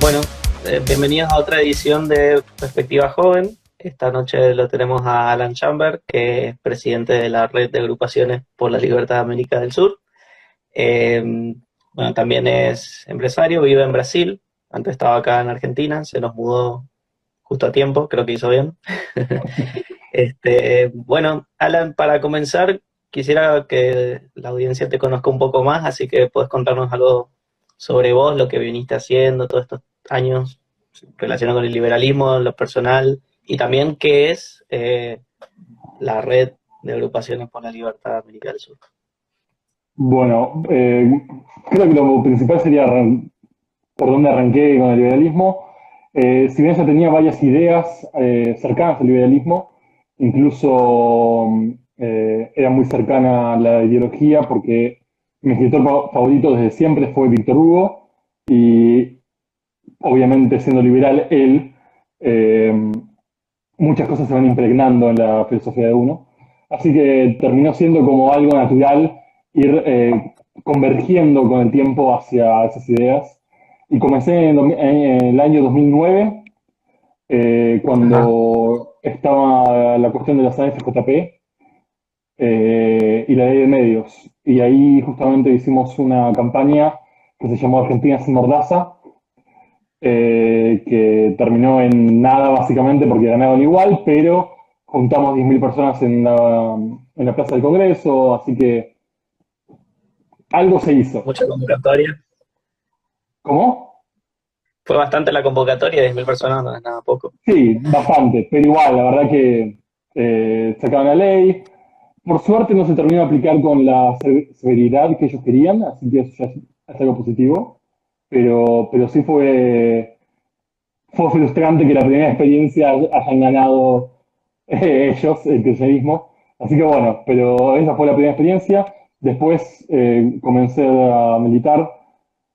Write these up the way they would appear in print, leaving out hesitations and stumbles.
Bueno, bienvenidos a otra edición de Perspectiva Joven. Esta noche lo tenemos a Alan Chamber, que es presidente de la Red de Agrupaciones por la Libertad de América del Sur. Eh, bueno, también es empresario, vive en Brasil. Antes estaba acá en Argentina, se nos mudó justo a tiempo, creo que hizo bien. Bueno, Alan, para comenzar, quisiera que la audiencia te conozca un poco más, así que puedes contarnos algo sobre vos, lo que viniste haciendo todos estos años relacionado con el liberalismo, lo personal, y también qué es la red de agrupaciones por la libertad de América del Sur. Bueno, creo que lo principal sería por dónde arranqué con el liberalismo. Si bien ya tenía varias ideas cercanas al liberalismo, incluso era muy cercana a la ideología porque mi escritor favorito desde siempre fue Víctor Hugo y obviamente siendo liberal él, eh, muchas cosas se van impregnando en la filosofía de uno. Así que terminó siendo como algo natural ir convergiendo con el tiempo hacia esas ideas. Y comencé en el año 2009, Ajá. cuando estaba la cuestión de las AFJP y la ley de medios. Y ahí justamente hicimos una campaña que se llamó Argentina sin Mordaza, que terminó en nada básicamente porque ganaron igual, pero juntamos 10.000 personas en la Plaza del Congreso, así que algo se hizo. Mucha convocatoria. ¿Cómo? Fue bastante la convocatoria, 10.000 personas, no es nada poco. Sí, bastante, pero igual, la verdad que sacaron la ley. Por suerte no se terminó de aplicar con la severidad que ellos querían, así que eso ya es algo positivo, pero sí fue frustrante que la primera experiencia hayan ganado ellos, el kirchnerismo. Así que bueno, pero esa fue la primera experiencia. Después comencé a militar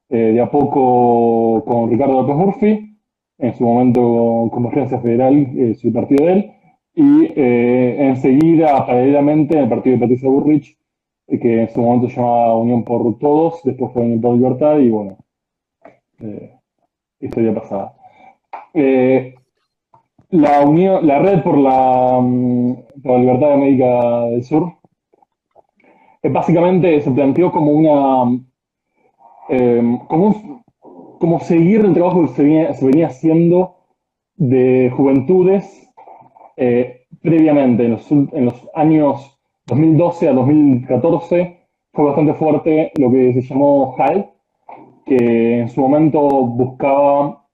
de a poco con Ricardo López Murphy, en su momento Convergencia Federal, su partido de él, y enseguida, paralelamente, en el partido de Patricia Burrich, que en su momento se llamaba Unión por Todos, después fue Unión por Libertad, y bueno, eh, historia pasada. Eh, la red por la libertad de América del Sur, básicamente se planteó como como seguir el trabajo que se venía haciendo de juventudes previamente, en los años 2012 a 2014, fue bastante fuerte lo que se llamó HAL, que en su momento buscaba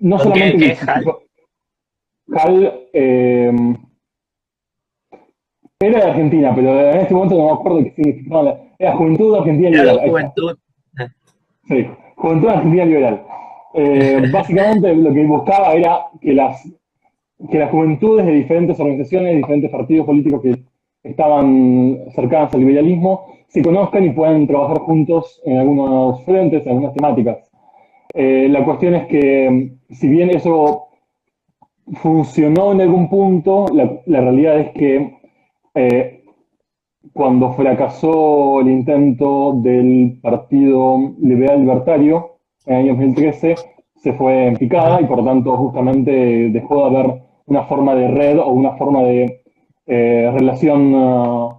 no ¿Con qué, solamente qué es HAL? HAL era de Argentina, pero en este momento no me acuerdo qué significaba. Era Juventud Argentina Era Liberal, la ahí está. juventud. Sí, Juventud Argentina Liberal. Básicamente lo que buscaba era que las juventudes de diferentes organizaciones, diferentes partidos políticos que estaban cercanas al liberalismo, se conozcan y puedan trabajar juntos en algunos frentes, en algunas temáticas. La cuestión es que, si bien eso funcionó en algún punto, la realidad es que eh, cuando fracasó el intento del Partido Liberal Libertario en el año 2013, se fue en picada Ajá. y por lo tanto justamente dejó de haber una forma de red o una forma de relación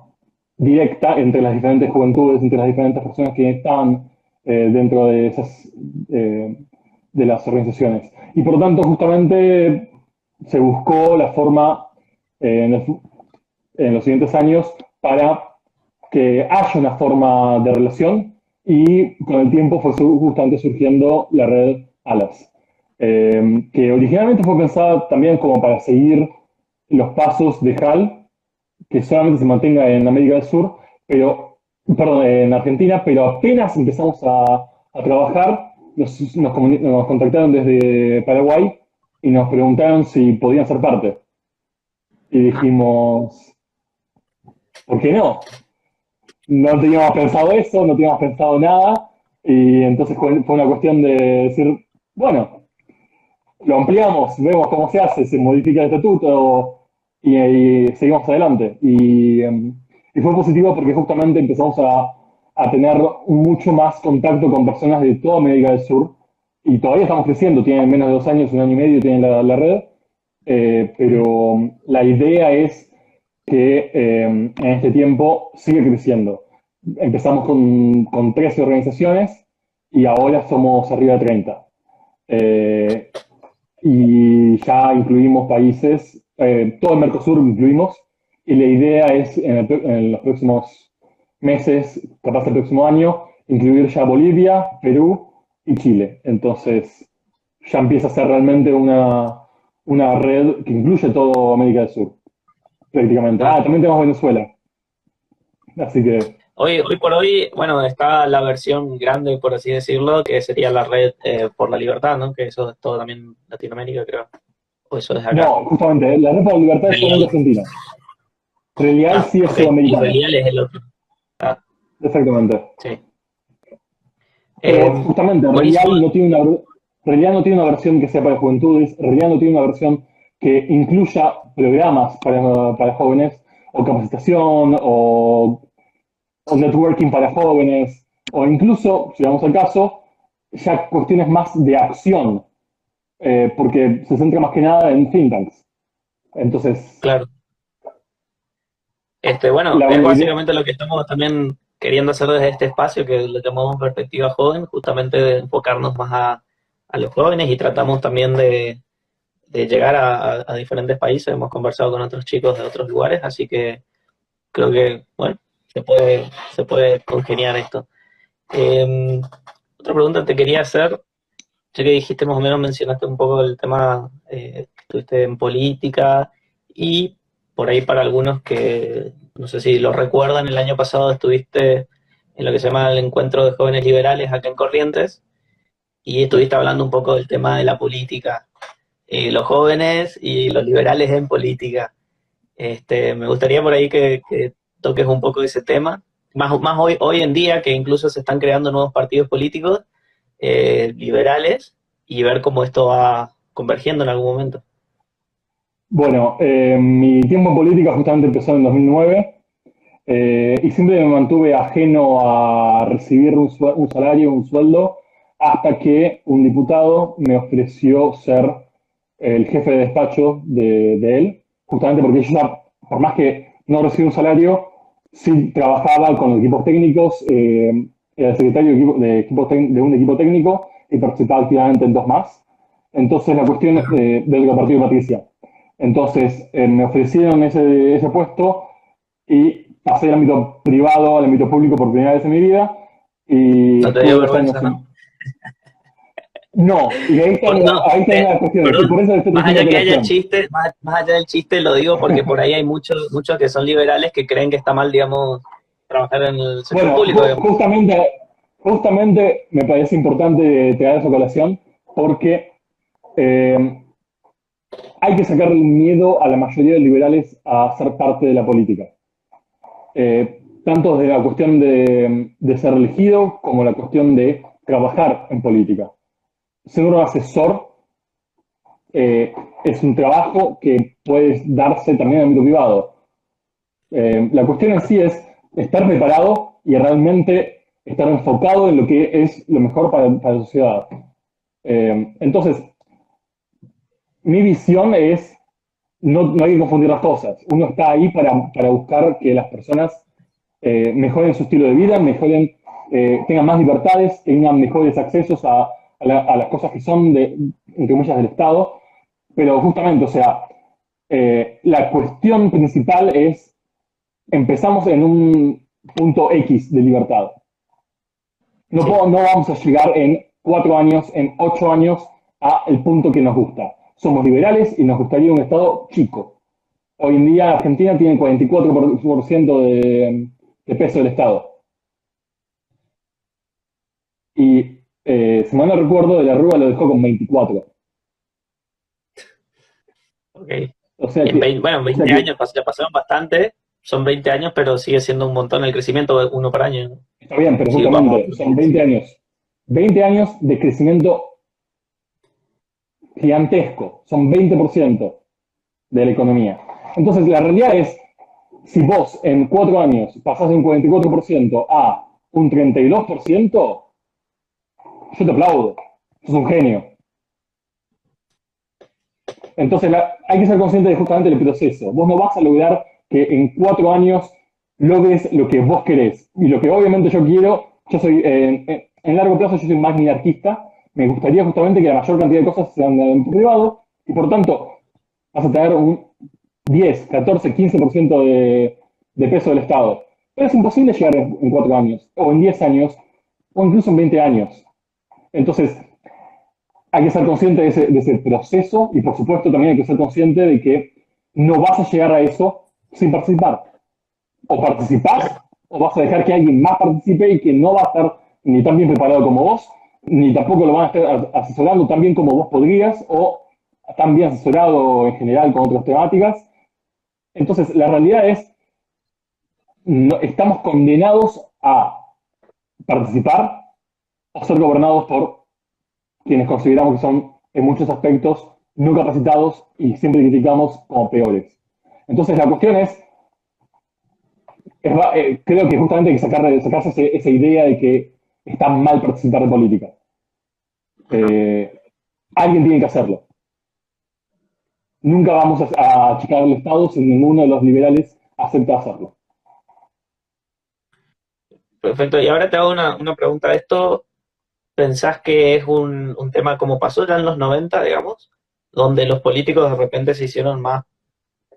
directa entre las diferentes juventudes, entre las diferentes personas que estaban dentro de esas eh, de las organizaciones. Y por lo tanto justamente se buscó la forma en los siguientes años para que haya una forma de relación y con el tiempo fue justamente surgiendo la red ALAS, que originalmente fue pensada también como para seguir los pasos de HAL, que solamente se mantenga en América del Sur, pero, perdón, en Argentina, pero apenas empezamos a trabajar, nos contactaron desde Paraguay y nos preguntaron si podían ser parte. Y Ajá. dijimos, ¿por qué no? No teníamos pensado eso, no teníamos pensado nada, y entonces fue una cuestión de decir, bueno, lo ampliamos, vemos cómo se hace, se modifica el estatuto y seguimos adelante. Y fue positivo porque justamente empezamos a tener mucho más contacto con personas de toda América del Sur, y todavía estamos creciendo, tienen menos de 2 años, 1 año y medio tienen la red, pero la idea es que en este tiempo sigue creciendo. Empezamos con 13 organizaciones y ahora somos arriba de 30. Eh, y ya incluimos países, todo el Mercosur incluimos, y la idea es en los próximos meses, capaz el próximo año, incluir ya Bolivia, Perú y Chile. Entonces ya empieza a ser realmente una red que incluye toda América del Sur, prácticamente. Ah, Claro. también tenemos Venezuela. Así que, Hoy por hoy, bueno, está la versión grande, por así decirlo, que sería la red por la libertad, ¿no? Que eso es todo también Latinoamérica, creo. O eso es acá. no, justamente, la Red por la Libertad es solamente Relial. Argentina. Relial Ah, sí es ok. Y sudamericana. Relial es el otro. Ah, Exactamente. sí. Pero justamente, Buenísimo. Relial no tiene una versión que sea para juventudes, Relial no tiene una versión que incluya programas para jóvenes, o capacitación, o networking para jóvenes, o incluso, si vamos al caso, ya cuestiones más de acción, porque se centra más que nada en think tanks. Entonces, Claro. Bueno, la es idea, básicamente lo que estamos también queriendo hacer desde este espacio, que lo llamamos Perspectiva Joven, justamente de enfocarnos más a los jóvenes y tratamos también de llegar a diferentes países. Hemos conversado con otros chicos de otros lugares, así que creo que, bueno, se puede congeniar esto. Eh, Otra pregunta te quería hacer, ya que dijiste más o menos, mencionaste un poco el tema que estuviste en política y por ahí para algunos que, no sé si lo recuerdan, el año pasado estuviste en lo que se llama el Encuentro de Jóvenes Liberales acá en Corrientes y estuviste hablando un poco del tema de la política, los jóvenes y los liberales en política. Me gustaría por ahí que toques un poco de ese tema, más hoy en día que incluso se están creando nuevos partidos políticos liberales y ver cómo esto va convergiendo en algún momento. bueno, mi tiempo en política justamente empezó en 2009. Y siempre me mantuve ajeno a recibir un salario, un sueldo, hasta que un diputado me ofreció ser el jefe de despacho de él, justamente porque yo ya, por más que no recibí un salario, sí trabajaba con los equipos técnicos, era el secretario de un equipo técnico y participaba activamente en dos más. Entonces la cuestión es del partido de Patricia. Entonces me ofrecieron ese puesto y pasé del ámbito privado al ámbito público por primera vez en mi vida y No te estuve dio 2 años vergüenza, ¿no? en... No, y ahí está, No, ahí está la cuestión, y perdón, por eso estoy más diciendo allá que haya colación. chiste, más allá del chiste lo digo porque por ahí hay muchos que son liberales que creen que está mal, digamos, trabajar en el sector Bueno, público, digamos. justamente me parece importante traer esa colación porque eh, hay que sacar el miedo a la mayoría de liberales a ser parte de la política. Tanto desde la cuestión de ser elegido como la cuestión de trabajar en política. Ser un asesor eh, es un trabajo que puede darse también en el ámbito privado. La cuestión en sí es estar preparado y realmente estar enfocado en lo que es lo mejor para la sociedad. Entonces, mi visión es, no hay que confundir las cosas. Uno está ahí para buscar que las personas mejoren su estilo de vida, tengan más libertades, tengan mejores accesos a las cosas que son, entre comillas, del Estado. Pero justamente, o sea, la cuestión principal es, empezamos en un punto X de libertad. Sí, No vamos a llegar en 4 años, en 8 años, a el punto que nos gusta. Somos liberales y nos gustaría un Estado chico. Hoy en día Argentina tiene 44% de peso del Estado. Y si mal no recuerdo, de la Rúa lo dejó con 24. ok. O sea En que, 20, bueno, en o sea 20 que años ya pasaron bastante, son 20 años, pero sigue siendo un montón el crecimiento, uno por año, ¿no? está bien, pero Sí, vamos. justamente son 20 años. 20 años de crecimiento gigantesco. Son 20% de la economía. Entonces, la realidad es, si vos en 4 años pasás de un 44% a un 32%, yo te aplaudo. sos un genio. Entonces hay que ser consciente de justamente el proceso. Vos no vas a lograr que en 4 años logres lo que vos querés. Y lo que obviamente yo quiero, yo soy, en largo plazo yo soy más minarquista, me gustaría justamente que la mayor cantidad de cosas sean en privado, y por tanto vas a tener un 10, 14, 15% de peso del Estado. Pero es imposible llegar en 4 años, o en 10 años, o incluso en 20 años. Entonces, hay que ser consciente de ese proceso y por supuesto también hay que ser consciente de que no vas a llegar a eso sin participar. O participás o vas a dejar que alguien más participe y que no va a estar ni tan bien preparado como vos, ni tampoco lo van a estar asesorando tan bien como vos podrías o tan bien asesorado en general con otras temáticas. Entonces, la realidad es, no, estamos condenados a participar o ser gobernados por quienes consideramos que son en muchos aspectos no capacitados y siempre criticamos como peores. Entonces la cuestión creo que justamente hay que sacarse esa idea de que está mal participar en política. Alguien tiene que hacerlo. Nunca vamos a achicar el Estado si ninguno de los liberales acepta hacerlo. Perfecto. Y ahora te hago una pregunta. ¿Esto pensás que es un tema como pasó ya en los 90, digamos, donde los políticos de repente se hicieron más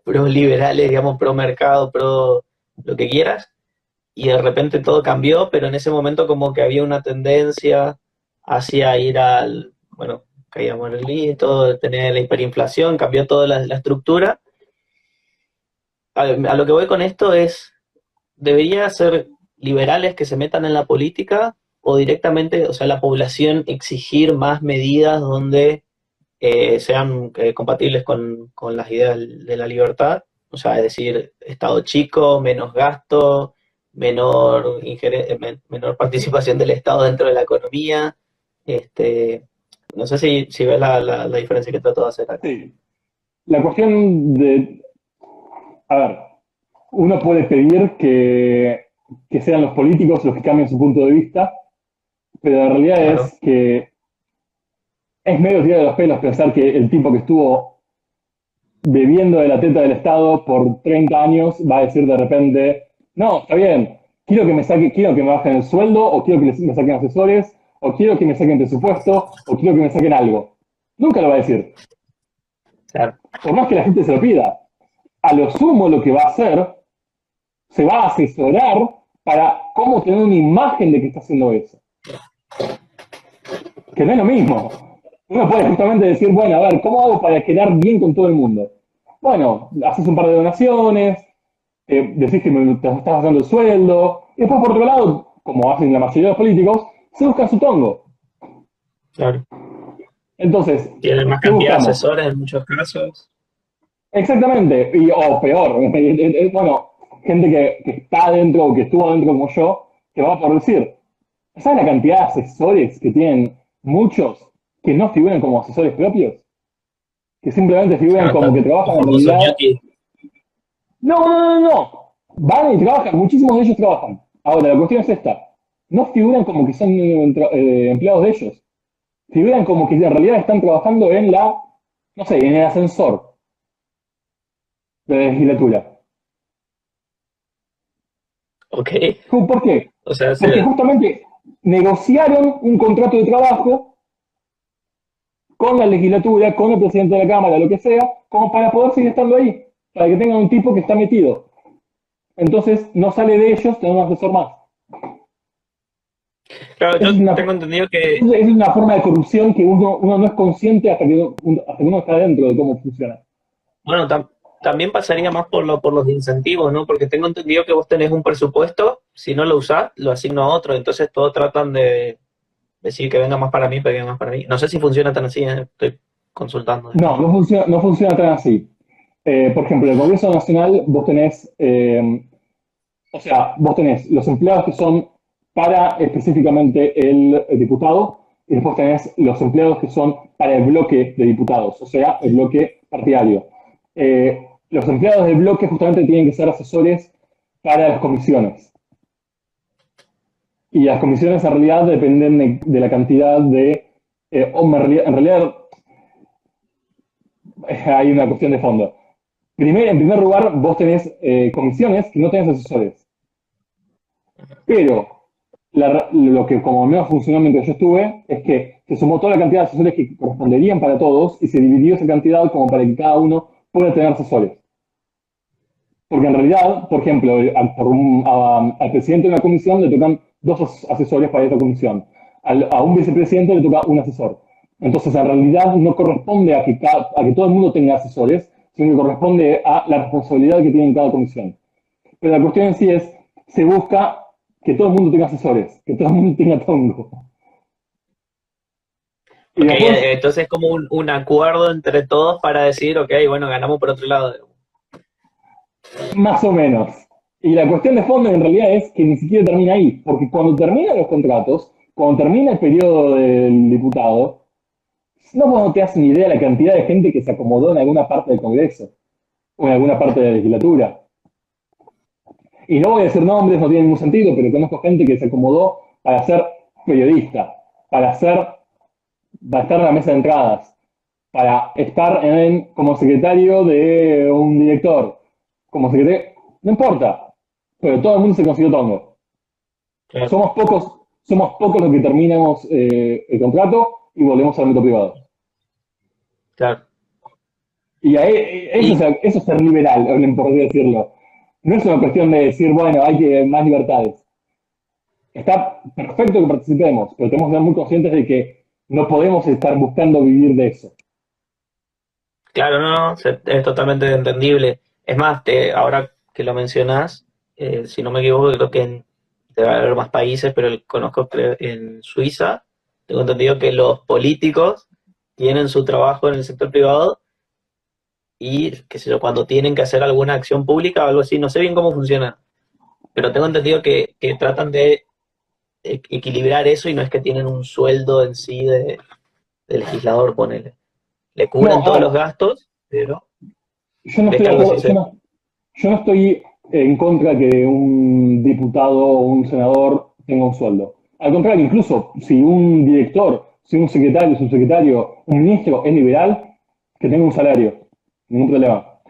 pro liberales, digamos, pro mercado, pro lo que quieras, y de repente todo cambió, pero en ese momento como que había una tendencia hacia ir bueno, caía Morelito, tenía la hiperinflación, cambió toda la estructura. A lo que voy con esto es, ¿debería ser liberales que se metan en la política o directamente, o sea, la población exigir más medidas donde sean compatibles con las ideas de la libertad? O sea, es decir, Estado chico, menos gasto, menor participación del Estado dentro de la economía. No sé si ves la diferencia que trato de hacer acá. Sí. La cuestión de, a ver, uno puede pedir que sean los políticos los que cambien su punto de vista, pero la realidad Claro, es que es medio tirado de los pelos pensar que el tipo que estuvo bebiendo de la teta del Estado por 30 años va a decir de repente, no, está bien, quiero que me bajen el sueldo, o quiero que me saquen asesores, o quiero que me saquen presupuesto, o quiero que me saquen algo. Nunca lo va a decir. claro, Por más que la gente se lo pida. A lo sumo lo que va a hacer, se va a asesorar para cómo tener una imagen de que está haciendo eso. Que no es lo mismo. Uno puede justamente decir, bueno, a ver, ¿cómo hago para quedar bien con todo el mundo? Bueno, haces un par de donaciones, decís que te estás dando el sueldo, y después por otro lado, como hacen la mayoría de los políticos, se buscan su tongo. claro. Entonces, Tienen más ¿qué cantidad de buscamos? asesores en muchos casos. Exactamente, o peor, bueno, gente que está adentro o que estuvo adentro como yo, que va por decir, ¿sabes la cantidad de asesores que tienen muchos que no figuran como asesores propios? Que simplemente figuran Claro, como que los trabajan en famosos realidad. ñoquis. No, no, no, no. Van y trabajan, muchísimos de ellos trabajan. Ahora, la cuestión es esta. No figuran como que son empleados de ellos. Figuran como que en realidad están trabajando en no sé, en el ascensor de la legislatura. Ok. ¿Por qué? O sea, Porque justamente negociaron un contrato de trabajo con la legislatura, con el presidente de la Cámara, lo que sea, como para poder seguir estando ahí, para que tengan un tipo que está metido. Entonces, no sale de ellos tener un asesor más. claro, Esa yo es una, tengo entendido que, esa es una forma de corrupción que uno no es consciente hasta que uno está dentro de cómo funciona. bueno, también pasaría más por los incentivos, ¿no? Porque tengo entendido que vos tenés un presupuesto, si no lo usás, lo asigno a otro, entonces todos tratan de decir que venga más para mí, que venga más para mí. No sé si funciona tan así, estoy consultando, No, digamos. no funciona tan así. Por ejemplo, en el Congreso Nacional vos tenés los empleados que son para específicamente el diputado y después tenés los empleados que son para el bloque de diputados, o sea, el bloque partidario. Los empleados del bloque justamente tienen que ser asesores para las comisiones. Y las comisiones en realidad dependen de la cantidad de en realidad hay una cuestión de fondo. En primer lugar, vos tenés comisiones que no tenés asesores. Pero lo que como menos funcionó mientras yo estuve es que se sumó toda la cantidad de asesores que corresponderían para todos y se dividió esa cantidad como para que cada uno pueda tener asesores. Porque en realidad, por ejemplo, al presidente de una comisión le tocan dos asesores para esa comisión. A un vicepresidente le toca un asesor. Entonces, en realidad no corresponde a que todo el mundo tenga asesores, sino que corresponde a la responsabilidad que tiene cada comisión. Pero la cuestión en sí es, se busca que todo el mundo tenga asesores, que todo el mundo tenga tongo. Y Ok, después, entonces es como un acuerdo entre todos para decir, ok, bueno, ganamos por otro lado. más o menos. Y la cuestión de fondo en realidad es que ni siquiera termina ahí, porque cuando terminan los contratos, cuando termina el periodo del diputado, no te das ni idea de la cantidad de gente que se acomodó en alguna parte del Congreso o en alguna parte de la legislatura. Y no voy a decir nombres, no tiene ningún sentido, pero conozco gente que se acomodó para ser periodista, para estar en la mesa de entradas, para estar como secretario de un director, como secretario, no importa, pero todo el mundo se consiguió tongo. Claro, Somos pocos los que terminamos el contrato y volvemos al ámbito privado. claro. Y eso es ser liberal, por así decirlo. No es una cuestión de decir, bueno, hay que más libertades. Está perfecto que participemos, pero tenemos que ser muy conscientes de que no podemos estar buscando vivir de eso. Claro, no, no, es totalmente entendible. Es más, ahora que lo mencionas, si no me equivoco, creo que debe haber más países, pero conozco que en Suiza, tengo entendido que los políticos tienen su trabajo en el sector privado y, qué sé yo, cuando tienen que hacer alguna acción pública o algo así, no sé bien cómo funciona, pero tengo entendido que tratan de equilibrar eso y no es que tienen un sueldo en sí de legislador, ponele. Le No, cubren a todos ver, los gastos, pero yo no ves estoy que de algo así acuerdo, se... yo no estoy en contra que un diputado o un senador tenga un sueldo. Al contrario, incluso si un director, si un secretario, subsecretario, un ministro es liberal, que tenga un salario, ningún problema.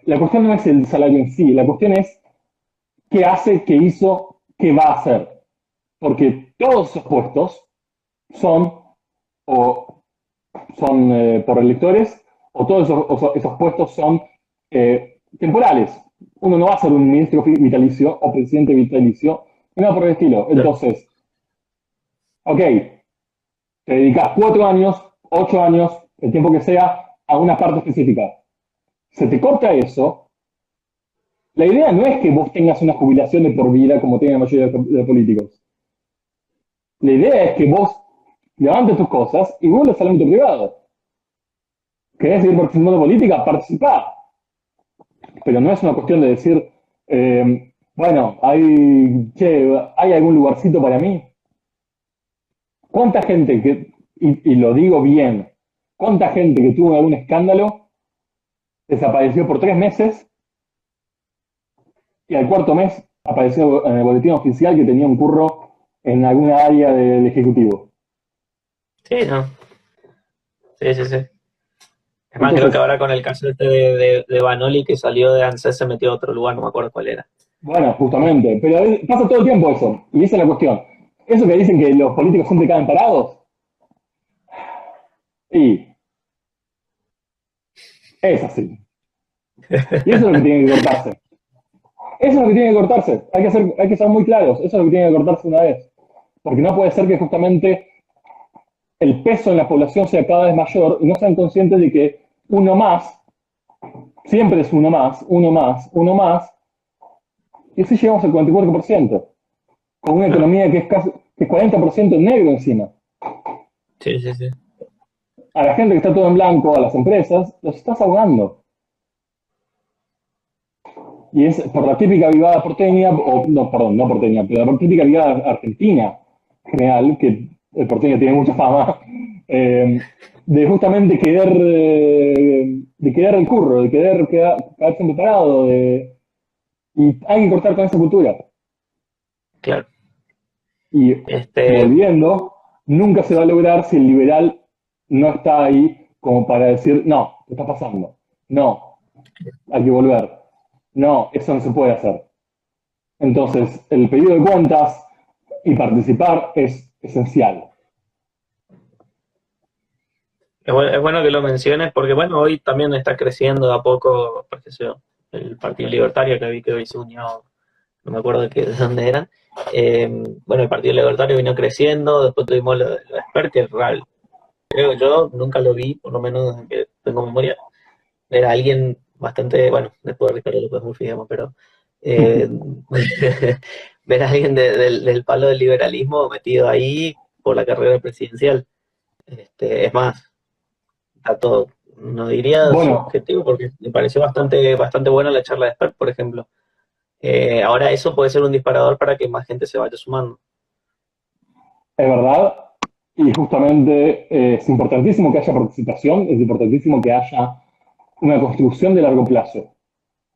La cuestión no es el salario en sí, la cuestión es qué hace, qué hizo, qué va a hacer. Porque todos esos puestos son o son por electores o todos esos puestos son temporales. Uno no va a ser un ministro vitalicio o presidente vitalicio, nada por el estilo. Entonces, ok, te dedicas 4 años, 8 años, el tiempo que sea, a una parte específica. Se te corta eso. La idea no es que vos tengas una jubilación de por vida como tienen la mayoría de políticos. La idea es que vos levantes tus cosas y vuelvas al ámbito privado. ¿Querés seguir participando en política? Participá. Pero no es una cuestión de decir, bueno, ¿hay algún lugarcito para mí? ¿Cuánta gente y lo digo bien, cuánta gente que tuvo algún escándalo desapareció por 3 meses y al cuarto mes apareció en el boletín oficial que tenía un curro en alguna área del Ejecutivo? Sí, no. Sí, sí, sí. Es más, creo que Entonces, ahora con el caso este de Banoli que salió de ANSES se metió a otro lugar, no me acuerdo cuál era. bueno, justamente, pero pasa todo el tiempo eso, y esa es la cuestión. Eso que dicen que los políticos siempre caen parados, y es así. Y eso es lo que tiene que cortarse. Eso es lo que tiene que cortarse. Hay que ser muy claros. Eso es lo que tiene que cortarse una vez. Porque no puede ser que justamente el peso en la población sea cada vez mayor y no sean conscientes de que uno más, siempre es uno más, uno más, uno más, y así llegamos al 44%, con una Claro. economía que es 40% en negro encima. Sí, sí, sí. A la gente que está todo en blanco, a las empresas, los estás ahogando. Y es por la típica vivada porteña, o no, perdón, no porteña, pero la típica vivada argentina general, que el porteño tiene mucha fama, de justamente de querer el curro, de querer quedar siempre parado, y hay que cortar con esa cultura. Claro. Y Este, volviendo, nunca se va a lograr si el liberal no está ahí como para decir, no, ¿qué está pasando? No, hay que volver. No, eso no se puede hacer. Entonces, el pedido de cuentas y participar es esencial. Es bueno que lo menciones porque, bueno, hoy también está creciendo de a poco, por ejemplo, el Partido Libertario que vi que hoy se unió, no me acuerdo de dónde eran. Bueno, el Partido Libertario vino creciendo, después tuvimos lo de Expert, que es real. Creo yo, nunca lo vi, por lo menos desde que tengo memoria. Era alguien bastante, bueno, después de Ricardo López Murphy, digamos, pero eh, ver a alguien del palo del liberalismo metido ahí por la carrera presidencial. Es más, dato, no diría Bueno, subjetivo, porque me pareció bastante buena la charla de Expert, por ejemplo. Ahora eso puede ser un disparador para que más gente se vaya sumando. es verdad, y justamente es importantísimo que haya participación, es importantísimo que haya una construcción de largo plazo.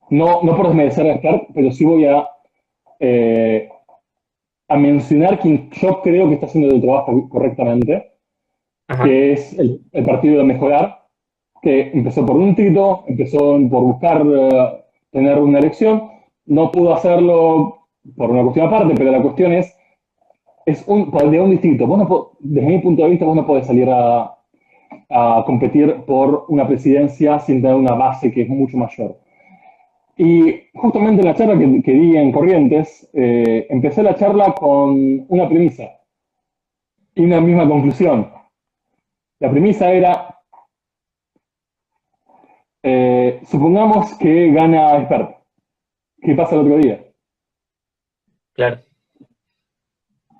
No, no por desmerecer a Start, pero sí voy eh, a mencionar quien yo creo que está haciendo el trabajo correctamente, Ajá, que es el Partido de Mejorar, que empezó por un trito, empezó por buscar tener una elección, no pudo hacerlo por una cuestión aparte, pero la cuestión es de un distrito. Vos no, desde mi punto de vista, vos no podés salir a competir por una presidencia sin tener una base que es mucho mayor. Y justamente en la charla que di en Corrientes, empecé la charla con una premisa y una misma conclusión. La premisa era, supongamos que gana Expert. ¿Qué pasa el otro día? claro.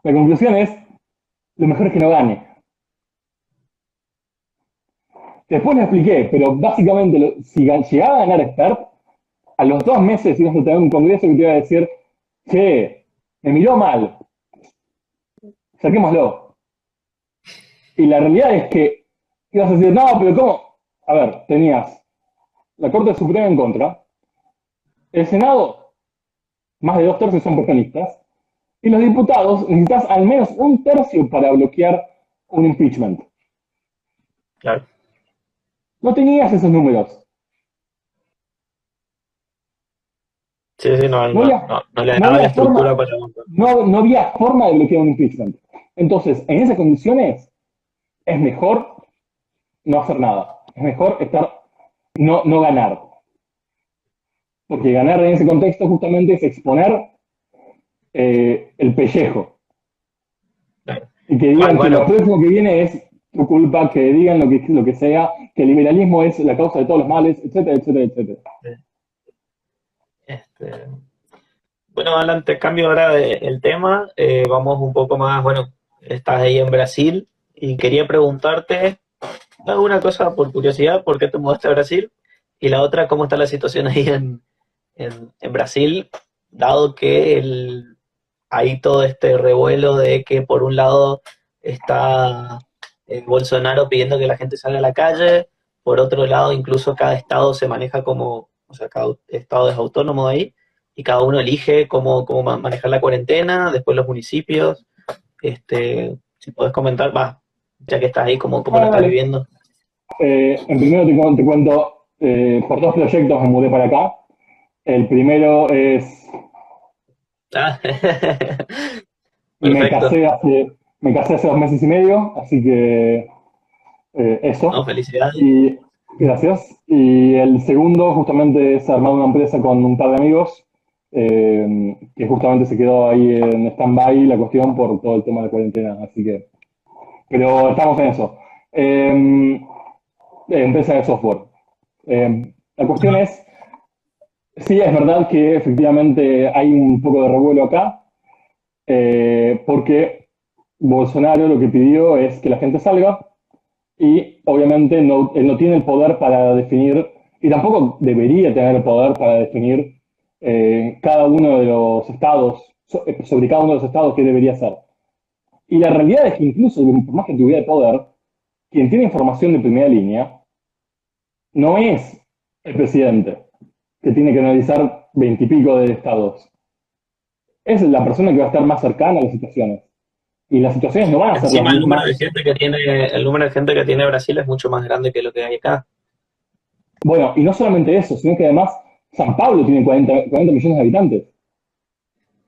La conclusión es, lo mejor es que no gane. Después lo expliqué, pero básicamente, si llegaba a ganar Expert, a los 2 meses ibas a tener un congreso que te iba a decir, che, me miró mal, saquémoslo. Y la realidad es que ibas a decir, no, pero ¿cómo? A ver, tenías la Corte Suprema en contra, el Senado, más de 2 tercios son peronistas, y los diputados necesitas al menos un tercio para bloquear un impeachment. Claro. No tenías esos números. Sí, sí, no, No no, había, no, no le no daba la había estructura forma, para aguantar. no había forma de bloquear un impeachment. Entonces, en esas condiciones, es mejor no hacer nada. Es mejor no ganar. Porque ganar en ese contexto justamente es exponer el pellejo. Claro. Y que Bueno, digan que lo bueno, próximo que viene es tu culpa, que digan lo que sea, que el liberalismo es la causa de todos los males, etcétera, etcétera, etcétera. este, bueno, Alan, te cambio ahora el tema. Vamos un poco más, bueno, estás ahí en Brasil y quería preguntarte una cosa por curiosidad, ¿por qué te mudaste a Brasil? Y la otra, ¿cómo está la situación ahí en Brasil, dado que hay todo este revuelo de que por un lado está Bolsonaro pidiendo que la gente salga a la calle, por otro lado incluso cada estado se maneja como, o sea, cada estado es autónomo ahí y cada uno elige cómo manejar la cuarentena, después los municipios, si podés comentar, va, ya que estás ahí, cómo lo Ah, estás vale. viviendo. En primero te cuento, por 2 proyectos me mudé para acá. El primero es, Ah, me perfecto. casé hace, me casé hace 2 meses y medio, así que No, eso. felicidades. Y gracias. Y el segundo justamente es armar una empresa con un par de amigos, que justamente se quedó ahí en stand-by la cuestión por todo el tema de cuarentena. Así que, pero estamos en eso. Empresa de software. La cuestión Ajá, es, sí, es verdad que efectivamente hay un poco de revuelo acá, porque Bolsonaro lo que pidió es que la gente salga y obviamente él no tiene el poder para definir, y tampoco debería tener el poder para definir cada uno de los estados, sobre cada uno de los estados qué debería hacer. Y la realidad es que incluso, por más que tuviera el poder, quien tiene información de primera línea no es el presidente, que tiene que analizar 20 y pico de estados. Es la persona que va a estar más cercana a las situaciones. y las situaciones no van a ser las Encima mismas. el número de gente que tiene Brasil es mucho más grande que lo que hay acá. Bueno, y no solamente eso, sino que además San Pablo tiene 40 millones de habitantes.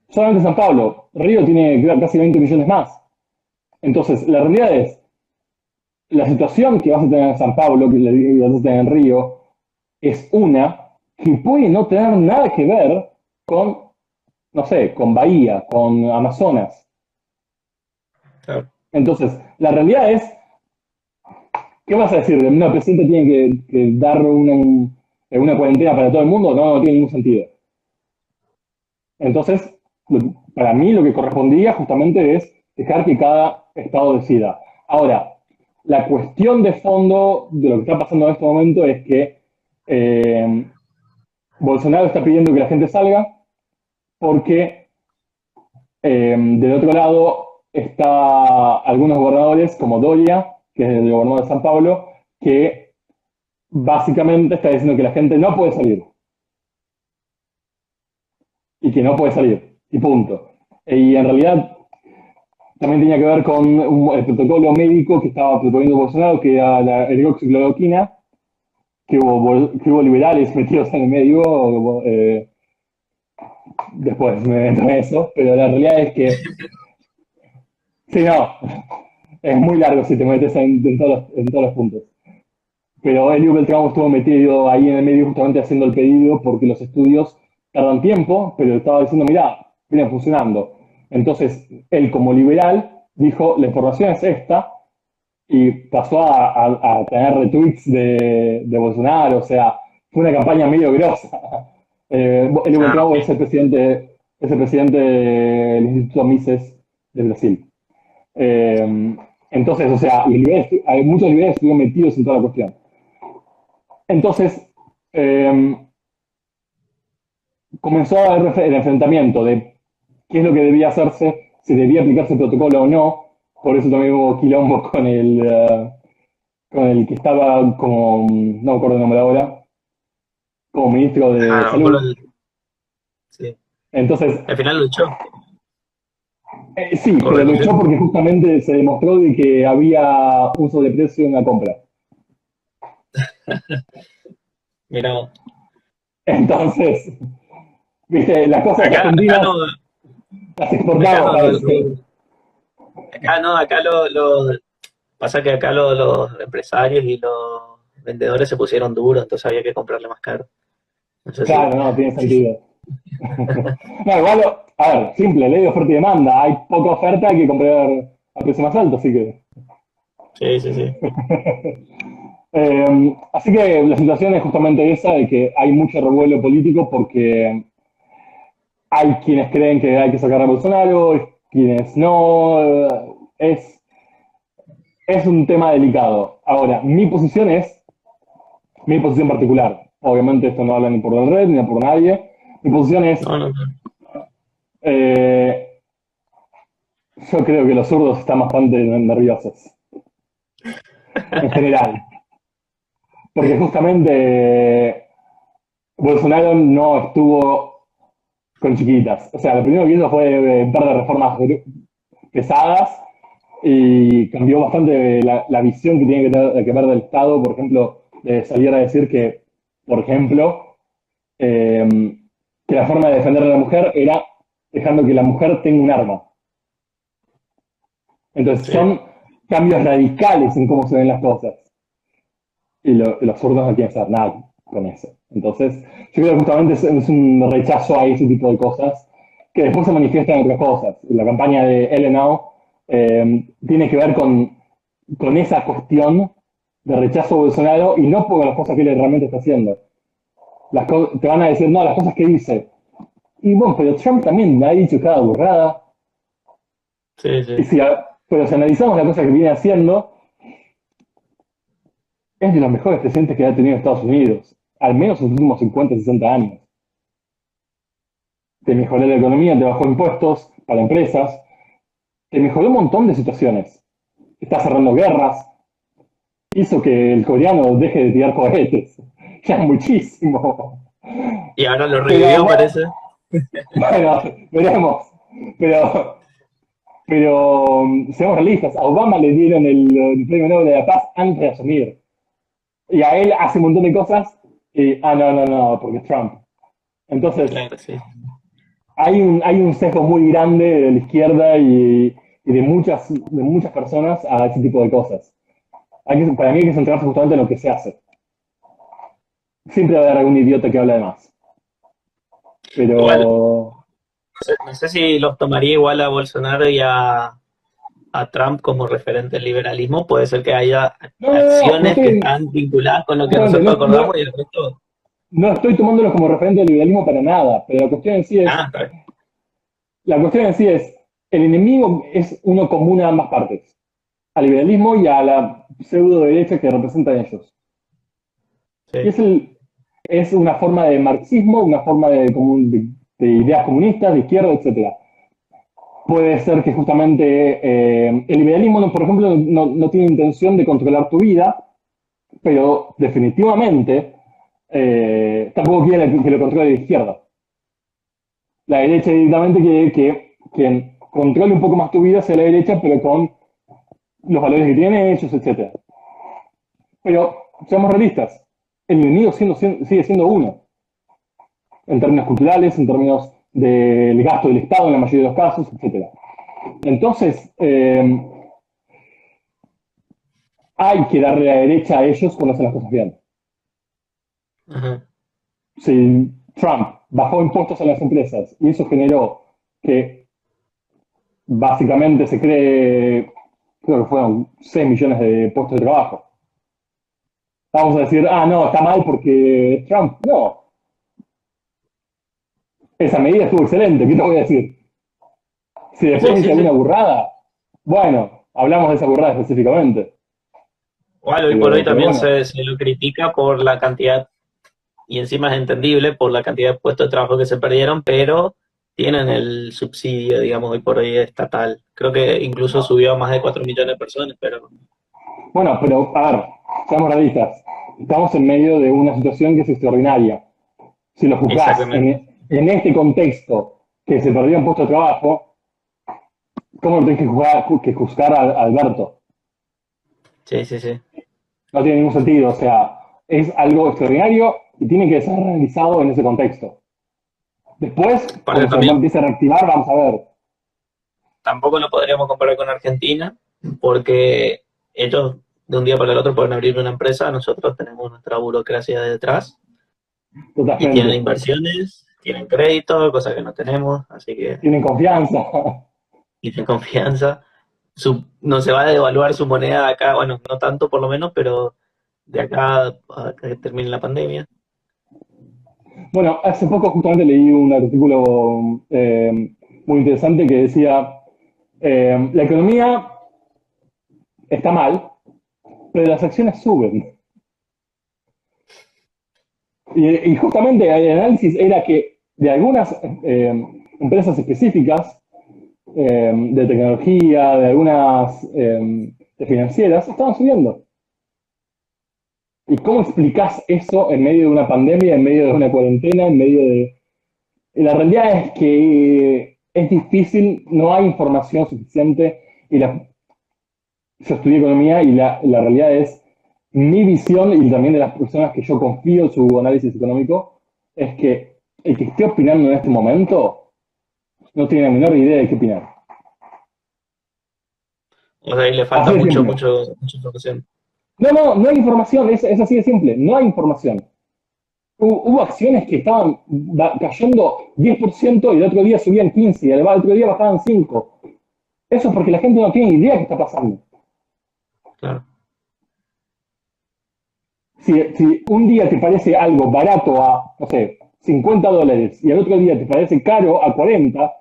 Solamente San Pablo. Río tiene casi 20 millones más. Entonces, la realidad es, la situación que vas a tener en San Pablo, que vas a tener en Río, es una que puede no tener nada que ver con, no sé, con Bahía, con Amazonas. Claro. Entonces, la realidad es, ¿qué vas a decir? ¿Una presidenta tiene que dar una cuarentena para todo el mundo? No, no tiene ningún sentido. Entonces, para mí lo que correspondía justamente es dejar que cada estado decida. Ahora, la cuestión de fondo de lo que está pasando en este momento es que eh, Bolsonaro está pidiendo que la gente salga porque del otro lado está algunos gobernadores como Doria, que es el gobernador de San Pablo, que básicamente está diciendo que la gente no puede salir y que no puede salir y punto. Y en realidad también tenía que ver con el protocolo médico que estaba proponiendo Bolsonaro, que era la hidroxicloroquina, que hubo liberales metidos en el medio, después me entro en eso, pero la realidad es que, sí, no, es muy largo si te metes en todos los puntos. Pero Elio Beltrán estuvo metido ahí en el medio justamente haciendo el pedido porque los estudios tardan tiempo, pero estaba diciendo, mira, vienen funcionando. Entonces, él como liberal dijo, la información es esta, y pasó a tener retweets de Bolsonaro, o sea, fue una campaña medio grosa. Elio Ah, Beltrán ok. es el presidente del Instituto Mises de Brasil. Eh, entonces, o sea, hay muchos liberales estuvieron metidos en toda la cuestión. Entonces, eh, comenzó a haber el enfrentamiento de qué es lo que debía hacerse, si debía aplicarse el protocolo o no. Por eso también hubo quilombo con el que estaba como, no me acuerdo el nombre ahora, como ministro de Ah, no, por Salud. sí. Entonces, Al final luchó, sí, o pero luchó renunció. porque justamente se demostró de que había un sobreprecio en la compra. Mira, vos. Entonces, viste, las cosas Acá argentinas no, las acá exportamos, no, parece. acá no, pasa que acá los empresarios y los vendedores se pusieron duros, entonces había que comprarle más caro. No sé si. Claro, no, tiene sentido. No, igual, a ver, simple, ley de oferta y demanda. Hay poca oferta, hay que comprar a precio más alto, así que. Sí, sí, sí. Así que la situación es justamente esa, de que hay mucho revuelo político porque hay quienes creen que hay que sacar a Bolsonaro, quienes no. Es un tema delicado. Ahora, mi posición particular. Obviamente esto no habla ni por la red ni por nadie. Mi posición es, No, no, eh, yo creo que los zurdos están bastante nerviosos, en general. Porque justamente Bolsonaro no estuvo con chiquitas. O sea, lo primero que hizo fue un par de reformas pesadas y cambió bastante la visión que tiene que ver del Estado. Por ejemplo, de salir a decir que, por ejemplo, eh, que la forma de defender a la mujer era dejando que la mujer tenga un arma. Entonces sí. son cambios radicales en cómo se ven las cosas. Y los zurdos no quieren saber nada con eso. Entonces, yo creo que justamente es un rechazo a ese tipo de cosas que después se manifiestan en otras cosas. La campaña de Ellenau tiene que ver con esa cuestión de rechazo a Bolsonaro y no por las cosas que él realmente está haciendo. Te van a decir, no, las cosas que dice. Y bueno, pero Trump también ha dicho cada burrada. Sí, Y sí. pero si analizamos las cosas que viene haciendo, es de los mejores presidentes que ha tenido Estados Unidos, al menos en los últimos 50, 60 años. Te mejoró la economía, te bajó impuestos para empresas, te mejoró un montón de situaciones. Está cerrando guerras, hizo que el coreano deje de tirar cohetes. Ya es muchísimo. Y ahora lo Pero revivió, parece. bueno, veremos. Pero Pero seamos realistas, a Obama le dieron el Premio Nobel de la Paz antes de asumir. Y a él hace un montón de cosas y, no, no, no, porque es Trump. Entonces, Claro, sí. hay un sesgo muy grande de la izquierda y de muchas personas a ese tipo de cosas. Para mí hay que centrarse justamente en lo que se hace. Siempre va a haber algún idiota que habla de más. Igual, Pero no sé si los tomaría igual a Bolsonaro y a Trump como referente del liberalismo. Puede ser que haya no, no, no, no acciones que estoy, están vinculadas con lo que justamente, nosotros acordamos y el resto. no estoy tomándolos como referente del liberalismo para nada, pero Ah, está bien. la cuestión en sí es, el enemigo es uno común a ambas partes, al liberalismo y a la pseudo derecha que representan ellos. Y Sí. es una forma de marxismo, una forma de ideas comunistas, de izquierda, etcétera. Puede ser que justamente el liberalismo, por ejemplo, no tiene intención de controlar tu vida, pero definitivamente tampoco quiere que lo controle la izquierda. La derecha directamente quiere que quien controle un poco más tu vida sea la derecha, pero con los valores que tienen ellos, etcétera. Pero seamos realistas, el enemigo sigue siendo uno, en términos culturales, en términos del gasto del Estado en la mayoría de los casos, etcétera. Entonces, hay que darle la derecha a ellos cuando hacen las cosas bien. Ajá. Si Trump bajó impuestos a las empresas y eso generó que básicamente se cree, creo que fueron 6 millones de puestos de trabajo. Vamos a decir, no, está mal porque es Trump. No, esa medida estuvo excelente, ¿qué te voy a decir? Si después Sí, dice sí, alguna sí. burrada, bueno, hablamos de esa burrada específicamente. Igual hoy por hoy Pero también bueno, se lo critica por la cantidad, y encima es entendible por la cantidad de puestos de trabajo que se perdieron, pero tienen el subsidio, digamos, hoy por hoy estatal. Creo que incluso subió a más de 4 millones de personas, pero bueno, pero a ver, seamos realistas. Estamos en medio de una situación que es extraordinaria. Si lo juzgás exactamente. en este contexto que se perdió un puesto de trabajo, ¿cómo lo tenés que juzgar a Alberto? Sí, sí, sí. No tiene ningún sentido. O sea, es algo extraordinario y tiene que ser realizado en ese contexto. Después, Aparte cuando se también, empiece a reactivar, vamos a ver. tampoco lo podríamos comparar con Argentina, porque ellos de un día para el otro pueden abrir una empresa, nosotros tenemos nuestra burocracia detrás y tienen Totalmente. inversiones, tienen crédito, cosas que no tenemos, así que Tienen confianza. tienen confianza. No se va a devaluar su moneda de acá, bueno, no tanto por lo menos, pero de acá a que termine la pandemia. Bueno, hace poco justamente leí un artículo muy interesante que decía, la economía está mal, pero las acciones suben. Y justamente el análisis era que de algunas empresas específicas de tecnología, de algunas de financieras, estaban subiendo. ¿Y cómo explicás eso en medio de una pandemia, en medio de una cuarentena, en medio de... Y la realidad es que es difícil, no hay información suficiente. Yo estudié economía y la realidad es, mi visión y también de las personas que yo confío en su análisis económico, es que el que esté opinando en este momento no tiene la menor idea de qué opinar. O sea, ahí le falta Así de mucho, simple. mucha información. No, no, no hay información, es así de simple, no hay información. Hubo acciones que estaban cayendo 10% y el otro día subían 15% y el otro día bajaban 5%. Eso es porque la gente no tiene idea de qué está pasando. Claro. Si un día te parece algo barato a, no sé, $50 y al otro día te parece caro a 40,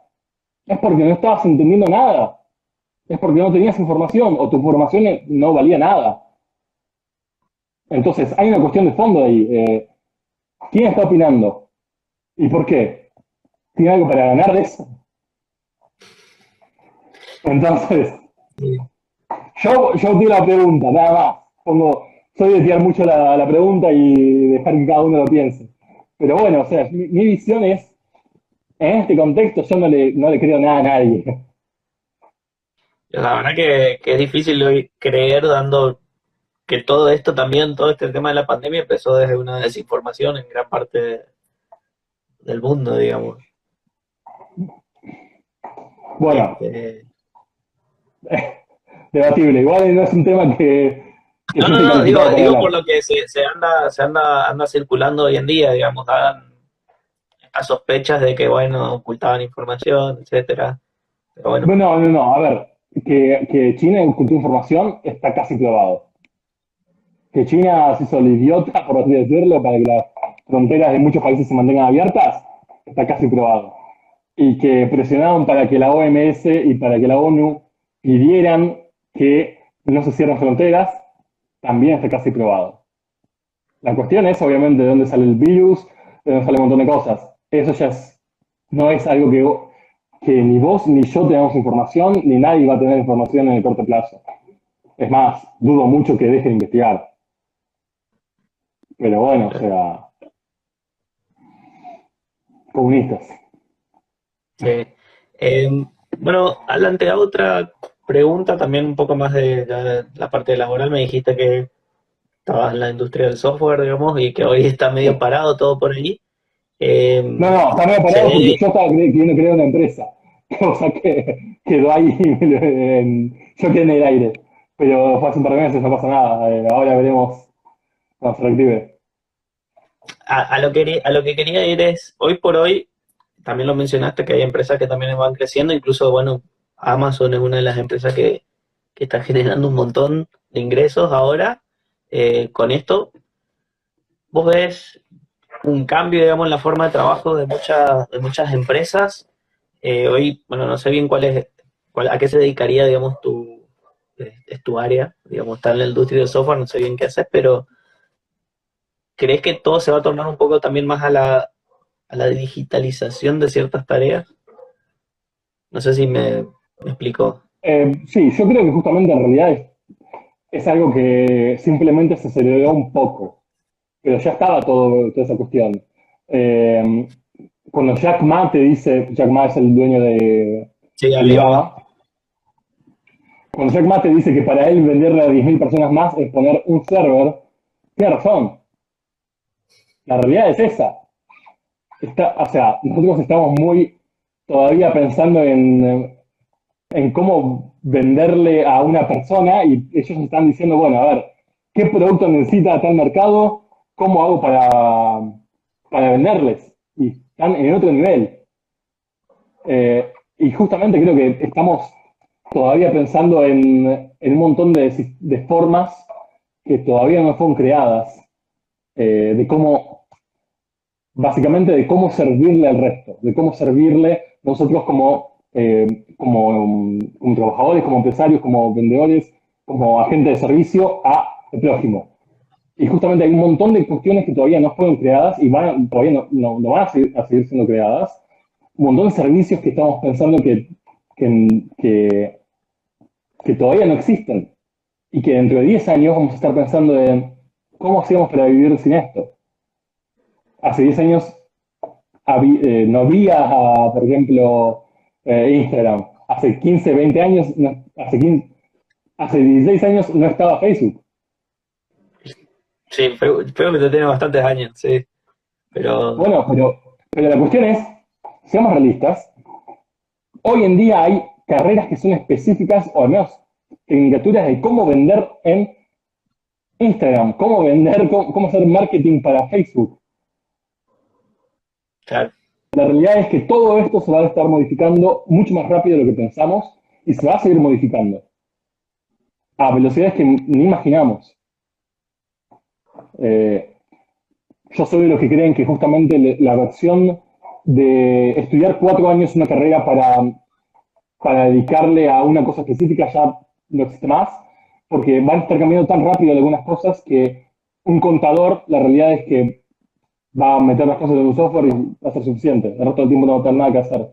es porque no estabas entendiendo nada. Es porque no tenías información o tu información no valía nada. Entonces, hay una cuestión de fondo ahí. ¿Quién está opinando? ¿Y por qué? ¿Tiene algo para ganar de eso? Entonces, Sí. yo tiro la pregunta, nada más. Soy de tirar mucho la pregunta y dejar que cada uno lo piense. Pero bueno, o sea, mi visión es, en este contexto yo no le creo nada a nadie. La verdad que es difícil hoy creer, dando que todo esto también, todo este tema de la pandemia empezó desde una desinformación en gran parte del mundo, digamos. Bueno, Este, debatible. Igual no es un tema que no, yo no, esté no, calificado para digo por hablar. lo que anda circulando hoy en día, digamos, daban estas sospechas de que, bueno, ocultaban información, etcétera. Pero bueno, Bueno, no, no, a ver, que China ocultó información está casi probado. Que China se hizo el idiota, por así decirlo, para que las fronteras de muchos países se mantengan abiertas, está casi probado. Y que presionaron para que la OMS y para que la ONU pidieran que no se cierren fronteras, también está casi probado. La cuestión es, obviamente, de dónde sale el virus, de dónde sale un montón de cosas. Eso ya no es algo que ni vos ni yo tenemos información, ni nadie va a tener información en el corto plazo. Es más, dudo mucho que dejen de investigar. Pero bueno, o sea, comunistas. sí. Bueno, Alan, te hago otra pregunta también un poco más de la parte laboral. Me dijiste que estabas en la industria del software, digamos, y que hoy está medio Sí. parado todo por ahí. No, Eh, no, está medio se parado porque ve- yo estaba queriendo crear una empresa. Cosa que quedó ahí, yo quedé en el aire. Pero fue hace un par de meses, no pasa nada. Ahora veremos cuando se reactive. a lo que quería ir es, hoy por hoy, también lo mencionaste, que hay empresas que también van creciendo, incluso, bueno, Amazon es una de las empresas que está generando un montón de ingresos ahora. Con esto, vos ves un cambio, digamos, en la forma de trabajo de muchas empresas. Hoy, bueno, no sé bien a qué se dedicaría, digamos, es tu área, digamos, está en la industria del software, no sé bien qué haces, pero ¿crees que todo se va a tornar un poco también más a la digitalización de ciertas tareas? No sé si me explico. Sí, yo creo que justamente en realidad es algo que simplemente se aceleró un poco. Pero ya estaba toda esa cuestión. Eh, Cuando Jack Ma te dice, Jack Ma es el dueño de Sí, Alibaba. Alibaba, cuando Jack Ma te dice que para él venderle a 10.000 personas más es poner un server, tiene razón. La realidad es esa. O sea, nosotros estamos muy todavía pensando en cómo venderle a una persona y ellos están diciendo, bueno, a ver, ¿qué producto necesita tal mercado? ¿Cómo hago para venderles? Y están en otro nivel. Y justamente creo que estamos todavía pensando en un montón de formas que todavía no fueron creadas, de cómo, básicamente de cómo servirle al resto, de cómo servirle nosotros como trabajadores, como empresarios, como vendedores, como agentes de servicio al prójimo. Y justamente hay un montón de cuestiones que todavía no fueron creadas y todavía no van a seguir siendo creadas. Un montón de servicios que estamos pensando que, que, que todavía no existen y que dentro de 10 años vamos a estar pensando en cómo hacíamos para vivir sin esto. Hace 10 años no había, por ejemplo, Instagram. Hace 15 20 años, hace 16 años no estaba Facebook. Sí, creo que tiene bastantes años, sí. Pero, Bueno, pero la cuestión es, seamos realistas, hoy en día hay carreras que son específicas, o al menos tecnicaturas de cómo vender en Instagram, cómo hacer marketing para Facebook. claro, La realidad es que todo esto se va a estar modificando mucho más rápido de lo que pensamos y se va a seguir modificando a velocidades que ni imaginamos. Eh, yo soy de los que creen que justamente la versión de estudiar 4 años una carrera para dedicarle a una cosa específica ya no existe más, porque van a estar cambiando tan rápido algunas cosas que un contador, la realidad es que va a meter las cosas en un software y va a ser suficiente. El resto del tiempo no va a tener nada que hacer.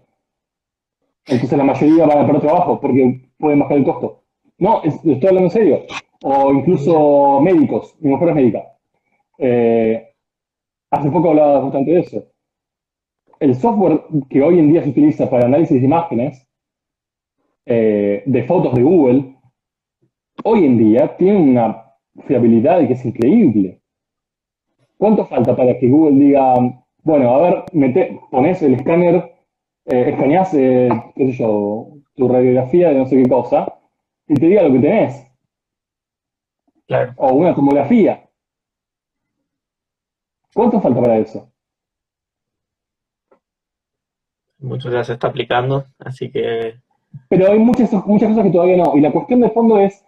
Entonces la mayoría van a perder trabajo porque pueden bajar el costo. No, estoy hablando en serio. O incluso médicos. Mi mujer es médica. Eh, Hace poco hablaba justamente de eso. El software que hoy en día se utiliza para análisis de imágenes de fotos de Google, hoy en día tienen una fiabilidad que es increíble. ¿Cuánto falta para que Google diga, bueno, a ver, pones el escáner, escaneás, qué sé yo, tu radiografía de no sé qué cosa, y te diga lo que tenés, Claro, o una tomografía? ¿Cuánto falta para eso? mucho ya se está aplicando, así que Pero hay muchas cosas que todavía no. Y la cuestión de fondo es,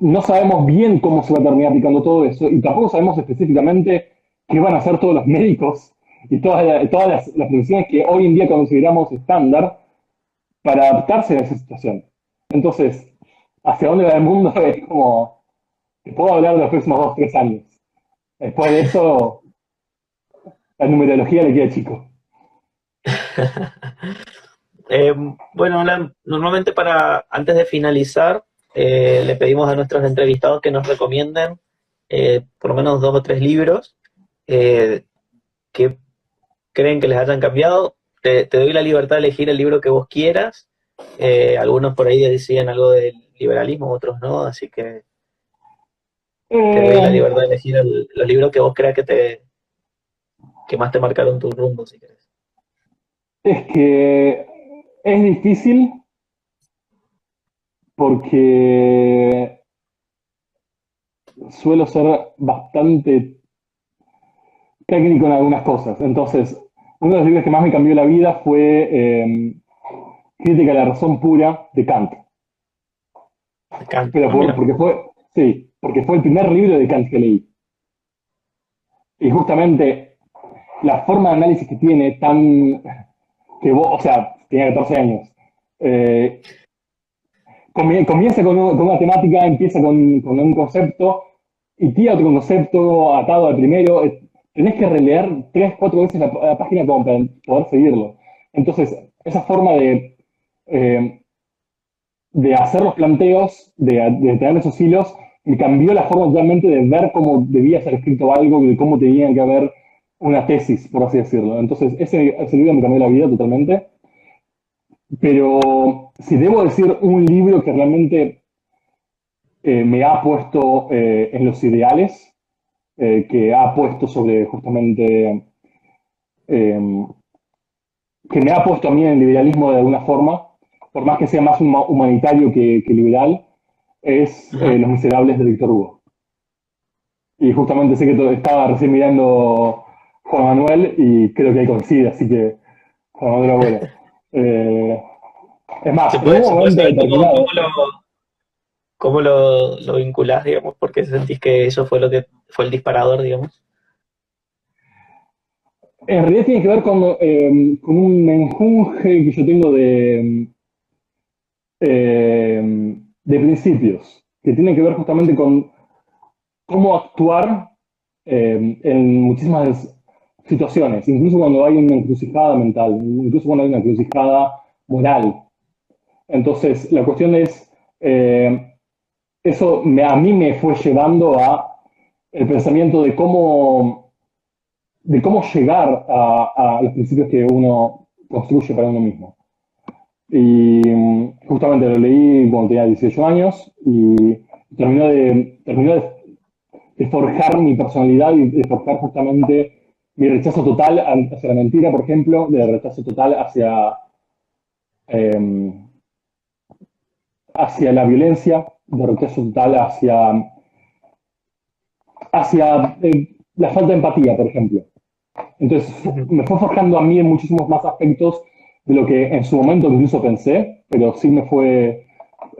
no sabemos bien cómo se va a terminar aplicando todo eso, y tampoco sabemos específicamente qué van a hacer todos los médicos y todas las profesiones que hoy en día consideramos estándar para adaptarse a esa situación. Entonces, ¿hacia dónde va el mundo? Es como, te puedo hablar de los próximos 2, 3 años. Después de eso, la numerología le queda chico. Eh, bueno, Alan, normalmente para antes de finalizar, le pedimos a nuestros entrevistados que nos recomienden por lo menos 2 o 3 libros eh, que creen que les hayan cambiado. Te doy la libertad de elegir el libro que vos quieras. Algunos por ahí decían algo del liberalismo, otros no, así que te doy la Eh, libertad de elegir los libros que vos creas que más te marcaron tu rumbo, si querés. es que es difícil porque suelo ser bastante técnico en algunas cosas. Entonces, uno de los libros que más me cambió la vida fue Crítica a la razón pura de Kant. De Kant. Pero Ah, mira, sí, porque fue el primer libro de Kant que leí. Y justamente la forma de análisis que tiene, que vos, o sea, tenía 14 años, eh, comienza con una temática, empieza con un concepto y tira otro concepto atado al primero. Tenés que releer 3, 4 veces la página como para poder seguirlo. Entonces, esa forma eh, de hacer los planteos, de tener esos hilos, me cambió la forma totalmente de ver cómo debía ser escrito algo, de cómo tenía que haber una tesis, por así decirlo. Entonces, ese libro me cambió la vida totalmente. Pero si debo decir un libro que realmente me ha puesto en los ideales, que ha puesto sobre justamente, eh, que me ha puesto a mí en el liberalismo de alguna forma, por más que sea más humanitario que liberal, es ajá. Los Miserables de Víctor Hugo. Y justamente sé que estaba recién mirando Juan Manuel y creo que ahí coincide, así que Juan Manuel Abuelo. Eh, es más, en un Se puede momento saber determinado, cómo lo vinculás, digamos, porque sentís que eso fue lo que fue el disparador, digamos. en realidad tiene que ver con un menjunje que yo tengo de principios, que tiene que ver justamente con cómo actuar en muchísimas situaciones, incluso cuando hay una encrucijada mental, incluso cuando hay una encrucijada moral. Entonces, la cuestión es, a mí me fue llevando a el pensamiento de cómo llegar a los principios que uno construye para uno mismo. Y justamente lo leí cuando tenía 18 años y terminó de forjar mi personalidad y de forjar justamente mi rechazo total hacia la mentira, por ejemplo, de rechazo total eh, hacia la violencia, de rechazo total hacia la falta de empatía, por ejemplo. Entonces, Ujú. me fue forjando a mí en muchísimos más aspectos de lo que en su momento incluso pensé, pero sí fue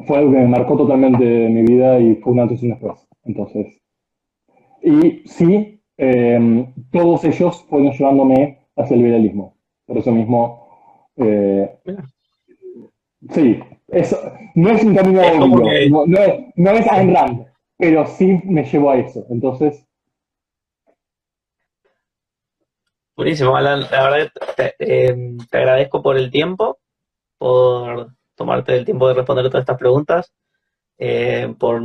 algo que me marcó totalmente mi vida y fue un antes y un después. Entonces, y sí, todos ellos fueron llevándome hacia el liberalismo. Por eso mismo, Mira. sí, no es un camino Es como obvio, que, no es Ayn sí. Rand, pero sí me llevó a eso. Entonces, Buenísimo, Alan. La verdad, te agradezco por el tiempo, por tomarte el tiempo de responder todas estas preguntas, por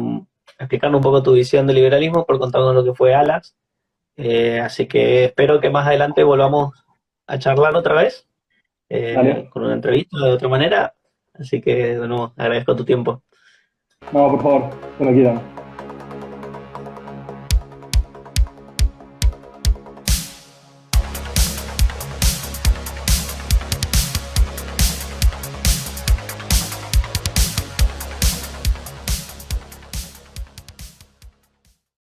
explicarnos un poco tu visión del liberalismo, por contarnos lo que fue Alas. Así que espero que más adelante volvamos a charlar otra vez, dale, con una entrevista de otra manera. Así que, de nuevo, agradezco tu tiempo. No, por favor, cuando quieran.